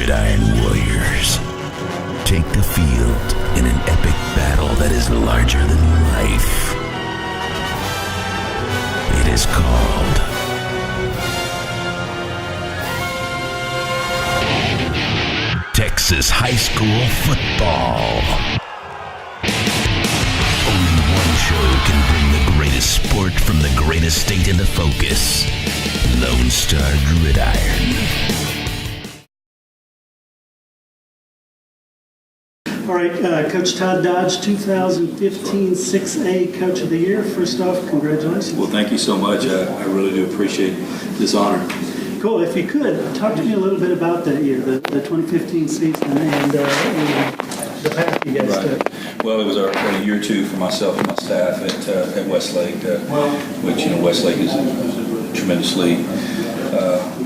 Gridiron Warriors take the field in an epic battle that is larger than life. It is called Texas High School Football. Only one show can bring the greatest sport from the greatest state into focus. Lone Star Gridiron. All right, Coach Todd Dodge, 2015 6A Coach of the Year. First off, congratulations. Well, thank you so much. I really do appreciate this honor. Cool. If you could, talk to me a little bit about that year, the 2015 season, and the path you guys took. Well, it was our year two for myself and my staff at Westlake, which, Westlake is a tremendously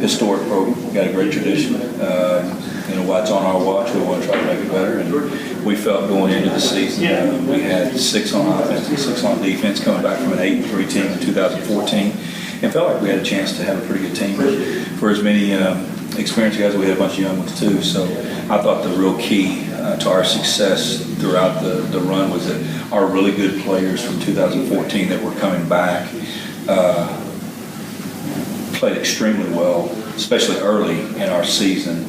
historic program. We've got a great tradition. What's on our watch, we want to try to make it better. And we felt going into the season, we had 6 on offense and 6 on defense, coming back from an 8-3 team in 2014, and felt like we had a chance to have a pretty good team. For as many experienced guys, we had a bunch of young ones too. So I thought the real key to our success throughout the run was that our really good players from 2014 that were coming back played extremely well, especially early in our season.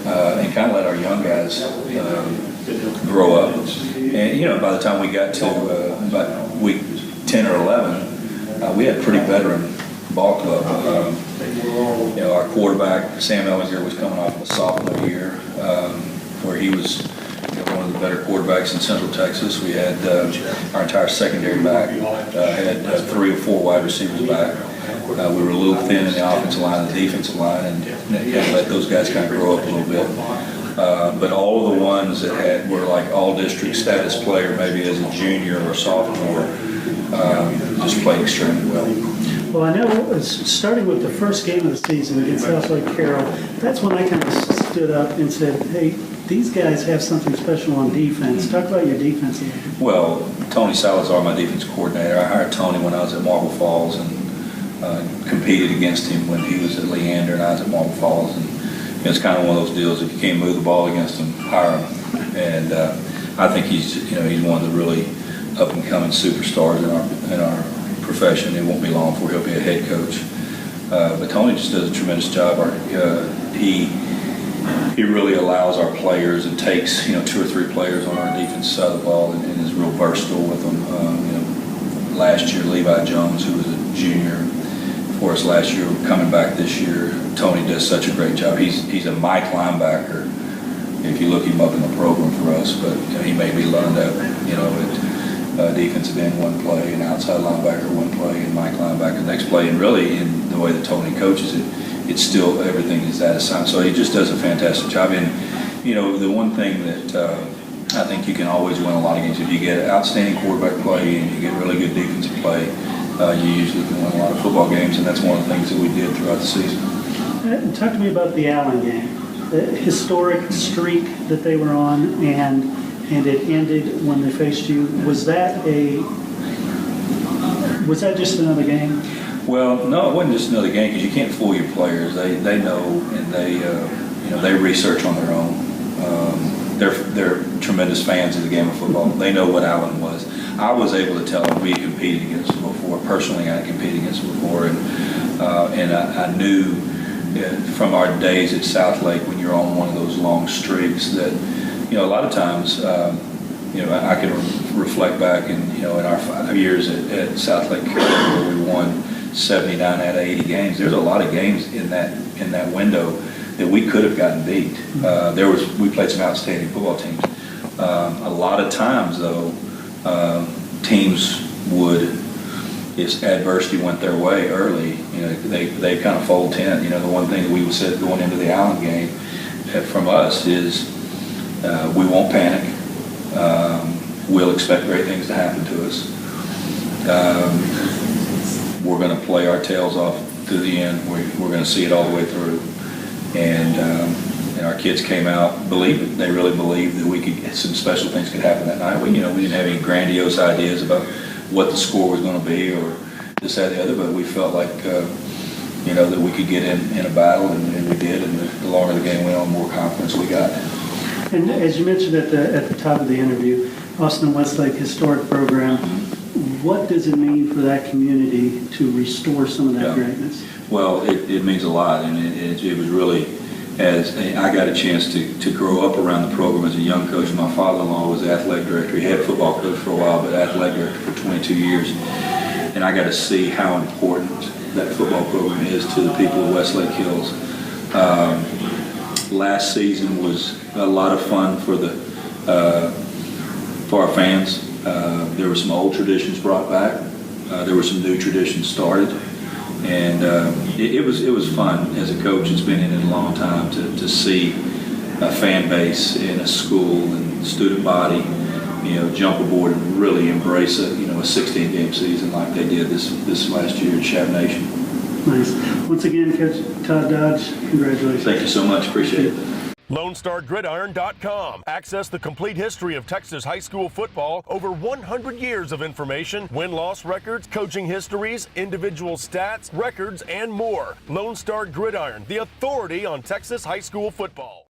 And kind of let our young guys grow up. And, by the time we got to about week 10 or 11, we had a pretty veteran ball club. Our quarterback, Sam Ellinger, was coming off of a sophomore year where he was one of the better quarterbacks in Central Texas. We had our entire secondary back, had 3 or 4 wide receivers back. We were a little thin in the offensive line and the defensive line, and had to let those guys kind of grow up a little bit. But all of the ones that were like all-district status player, maybe as a junior or sophomore, just played extremely well. Well, I know, starting with the first game of the season against Westlake Carroll, that's when I kind of stood up and said, hey, these guys have something special on defense. Talk about your defense. Well, Tony Salazar, my defense coordinator, I hired Tony when I was at Marble Falls and competed against him when he was at Leander and I was at Marble Falls. And it's kind of one of those deals, if you can't move the ball against him, hire him. And I think he's one of the really up-and-coming superstars in our profession. It won't be long before he'll be a head coach. But Tony just does a tremendous job. He really allows our players and takes 2 or 3 players on our defensive side of the ball and is real versatile with them. Last year, Levi Jones, who was a junior for us last year, coming back this year, Tony does such a great job. He's a Mike linebacker. If you look him up in the program for us, but he made me learn that at defensive end one play, and outside linebacker one play, and Mike linebacker next play. And really, in the way that Tony coaches it, it's still everything is that assigned. So he just does a fantastic job. And the one thing that I think you can always win a lot of games if you get outstanding quarterback play and you get really good defensive play. You usually can win a lot of football games, and that's one of the things that we did throughout the season. Talk to me about the Allen game, the historic streak that they were on, and it ended when they faced you. Was that just another game? Well, no, it wasn't just another game because you can't fool your players. They know, and they research on their own. They're tremendous fans of the game of football. They know what Allen was. I was able to tell them we had competed against them before. Personally, I had competed against them before, and I knew from our days at Southlake when you're on one of those long streaks that a lot of times I can reflect back in our 5 years at Southlake where we won 79 out of 80 games. There's a lot of games in that window that we could have gotten beat. We played some outstanding football teams. A lot of times, though, teams would, if adversity went their way early, they kind of fold tent. The one thing that we would say going into the Allen game from us is we won't panic. We'll expect great things to happen to us. We're going to play our tails off to the end. We're going to see it all the way through. And our kids came out believing. They really believed that some special things could happen that night. We didn't have any grandiose ideas about what the score was going to be or this, that, the other, but we felt like, that we could get in a battle, and we did. And the longer the game went on, the more confidence we got. And as you mentioned at the top of the interview, Austin Westlake historic program. What does it mean for that community to restore some of that greatness? Well, it means a lot, and it was really, as I got a chance to grow up around the program as a young coach. My father-in-law was athletic director. He had football coach for a while, but athletic director for 22 years. And I got to see how important that football program is to the people of Westlake Hills. Last season was a lot of fun for our fans. There were some old traditions brought back. There were some new traditions started. And it was fun as a coach. It's been in it a long time to see a fan base in a school and student body, jump aboard and really embrace a 16-game season like they did this last year in Shab Nation. Nice. Once again, Coach Todd Dodge, congratulations. Thank you so much. Appreciate it. LoneStarGridiron.com. Access the complete history of Texas high school football, over 100 years of information, win-loss records, coaching histories, individual stats, records, and more. Lone Star Gridiron, the authority on Texas high school football.